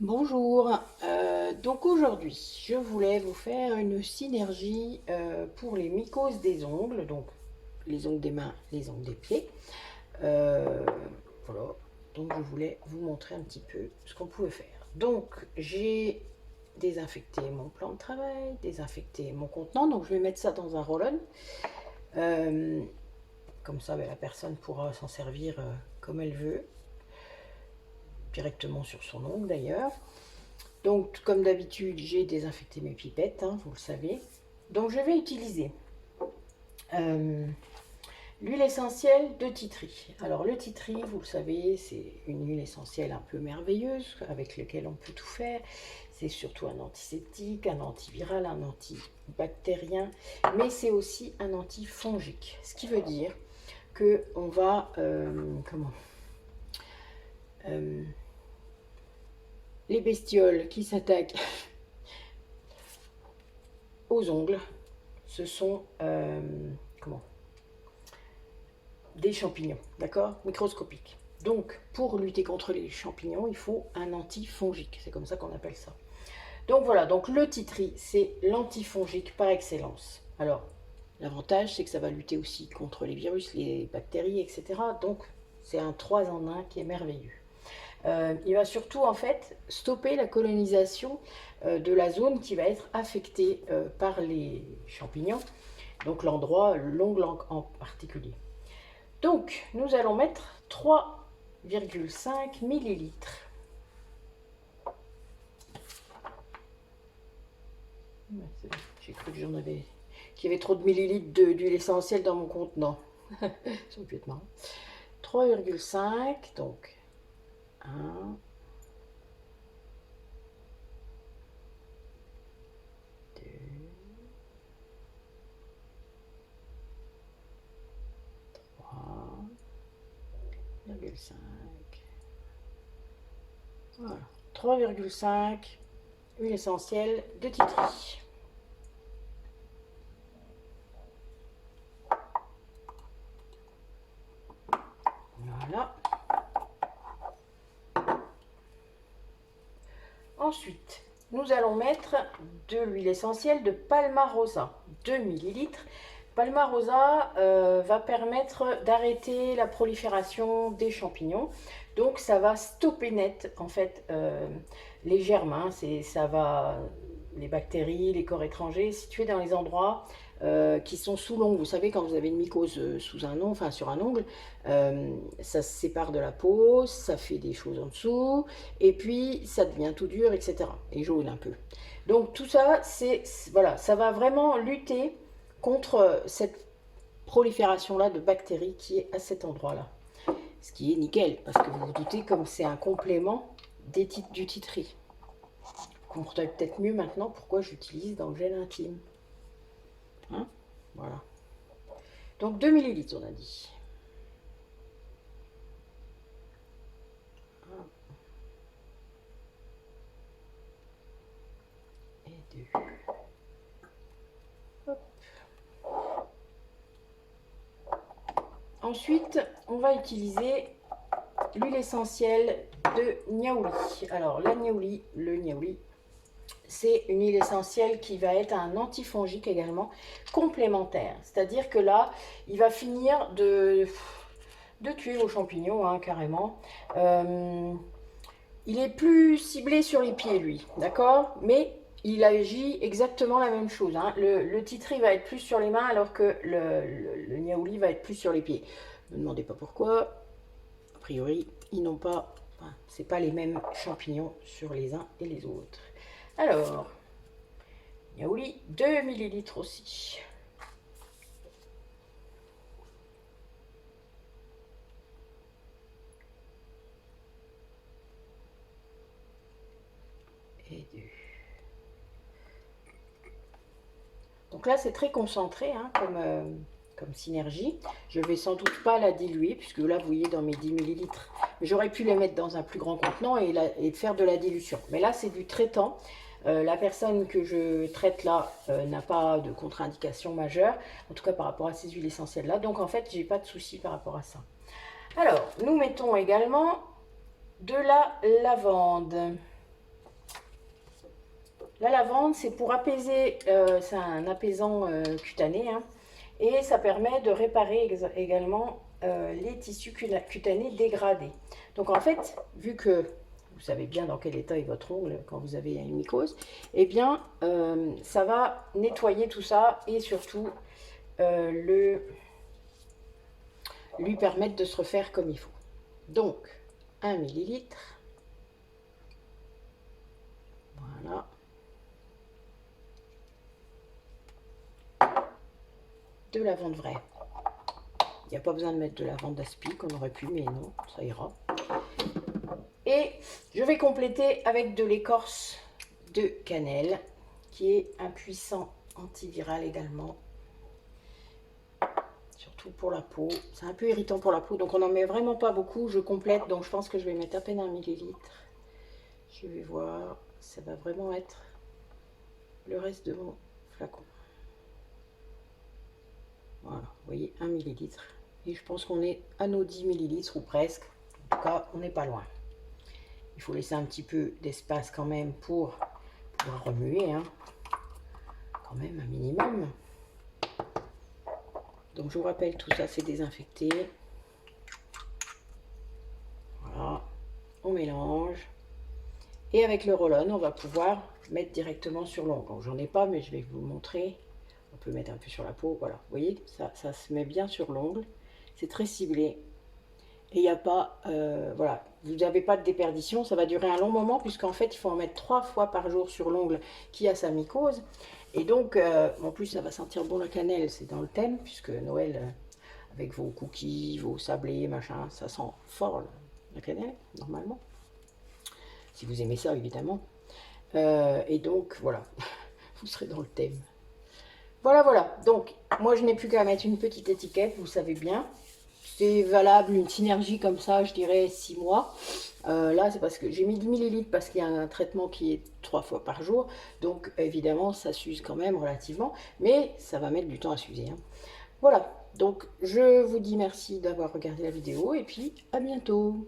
Bonjour, donc aujourd'hui je voulais vous faire une synergie pour les mycoses des ongles, donc les ongles des mains, les ongles des pieds. Euh, voilà, donc je voulais vous montrer un petit peu ce qu'on pouvait faire. Donc j'ai désinfecté mon plan de travail, désinfecté mon contenant, donc je vais mettre ça dans un roll-on. Euh, Comme ça ben, la personne pourra s'en servir comme elle veut, directement sur son ongle d'ailleurs. Donc, comme d'habitude, j'ai désinfecté mes pipettes, hein, vous le savez. Donc, je vais utiliser euh, l'huile essentielle de titri. Alors, le titri, vous le savez, c'est une huile essentielle un peu merveilleuse avec laquelle on peut tout faire. C'est surtout un antiseptique, un antiviral, un antibactérien, mais c'est aussi un antifongique. Ce qui veut dire que on va, les bestioles qui s'attaquent aux ongles, ce sont comment des champignons, d'accord, microscopiques. Donc, pour lutter contre les champignons, il faut un antifongique. C'est comme ça qu'on appelle ça. Donc voilà, donc le titri, c'est l'antifongique par excellence. Alors, l'avantage, c'est que ça va lutter aussi contre les virus, les bactéries, etc. Donc, c'est un 3 en 1 qui est merveilleux. Il va surtout en fait stopper la colonisation de la zone qui va être affectée par les champignons, donc l'endroit, l'ongle en particulier. Donc nous allons mettre 3,5 millilitres. J'ai cru que j'en avais, qu'il y avait trop de millilitres d'huile essentielle dans mon contenant. Ça peut être marrant. 3,5, donc 1, 2, 3,5. Voilà. 3,5 huile essentielle de titri. Voilà. Ensuite, nous allons mettre de l'huile essentielle de Palmarosa, 2 millilitres. Palmarosa va permettre d'arrêter la prolifération des champignons. Donc ça va stopper net en fait les germes, hein. Ça va, les bactéries, les corps étrangers situés dans les endroits qui sont sous l'ongle. Vous savez, quand vous avez une mycose sous un ongle, enfin sur un ongle, ça se sépare de la peau, ça fait des choses en dessous, et puis ça devient tout dur, etc. Et jaune un peu. Donc tout ça, voilà, ça va vraiment lutter contre cette prolifération-là de bactéries qui est à cet endroit-là. Ce qui est nickel, parce que vous vous doutez, comme c'est un complément du titri. Vous comprenez peut-être mieux maintenant pourquoi j'utilise dans le gel intime. Hein, voilà. Donc 2 millilitres, on a dit. Et 2. Ensuite, on va utiliser l'huile essentielle de niaouli. Alors, la niaouli, le niaouli, c'est une huile essentielle qui va être un antifongique également, complémentaire. C'est-à-dire que là, il va finir de tuer vos champignons, hein, carrément. Il est plus ciblé sur les pieds, lui, d'accord? Mais il agit exactement la même chose, hein. Le titri va être plus sur les mains alors que le niaouli va être plus sur les pieds. Ne me demandez pas pourquoi. A priori, ils n'ont pas, enfin, c'est pas les mêmes champignons sur les uns et les autres. Alors, niaouli, 2 millilitres aussi. Et 2. Donc là, c'est très concentré, hein, comme synergie. Je ne vais sans doute pas la diluer, puisque là, vous voyez, dans mes 10 millilitres, j'aurais pu les mettre dans un plus grand contenant et faire de la dilution. Mais là, c'est du traitant. La personne que je traite là n'a pas de contre-indication majeure, en tout cas par rapport à ces huiles essentielles là. Donc en fait, j'ai pas de souci par rapport à ça. Alors, nous mettons également de la lavande. La lavande, c'est pour apaiser, c'est un apaisant cutané, hein, et ça permet de réparer également les tissus cutanés dégradés. Donc en fait, vu que vous savez bien dans quel état est votre ongle quand vous avez une mycose, eh bien ça va nettoyer tout ça et surtout lui permettre de se refaire comme il faut. Donc 1 millilitre, voilà. De lavande vraie. Il n'y a pas besoin de mettre de lavande aspic, on aurait pu, mais non, ça ira. Et je vais compléter avec de l'écorce de cannelle, qui est un puissant antiviral également. Surtout pour la peau. C'est un peu irritant pour la peau, donc on n'en met vraiment pas beaucoup. Je complète, donc je pense que je vais mettre à peine 1 millilitre. Je vais voir, ça va vraiment être le reste de mon flacon. Voilà, vous voyez, 1 millilitre. Et je pense qu'on est à nos 10 millilitres ou presque. En tout cas, on n'est pas loin. Il faut laisser un petit peu d'espace quand même pour pouvoir remuer, hein. Quand même un minimum. Donc je vous rappelle, tout ça c'est désinfecté. Voilà, on mélange. Et avec le roll-on, on va pouvoir mettre directement sur l'ongle. J'en ai pas, mais je vais vous montrer. On peut mettre un peu sur la peau, voilà. Vous voyez, ça se met bien sur l'ongle. C'est très ciblé. Et il n'y a pas, voilà, vous n'avez pas de déperdition. Ça va durer un long moment, puisqu'en fait, il faut en mettre 3 fois par jour sur l'ongle qui a sa mycose. Et donc, en plus, ça va sentir bon la cannelle, c'est dans le thème, puisque Noël, avec vos cookies, vos sablés, machin, ça sent fort la cannelle, normalement. Si vous aimez ça, évidemment. Et donc, voilà, vous serez dans le thème. Voilà, voilà. Donc, moi, je n'ai plus qu'à mettre une petite étiquette, vous savez bien. C'est valable, une synergie comme ça, je dirais 6 mois. Là, c'est parce que j'ai mis 10 millilitres parce qu'il y a un traitement qui est 3 fois par jour. Donc, évidemment, ça s'use quand même relativement. Mais ça va mettre du temps à s'user, hein. Voilà. Donc, je vous dis merci d'avoir regardé la vidéo et puis à bientôt.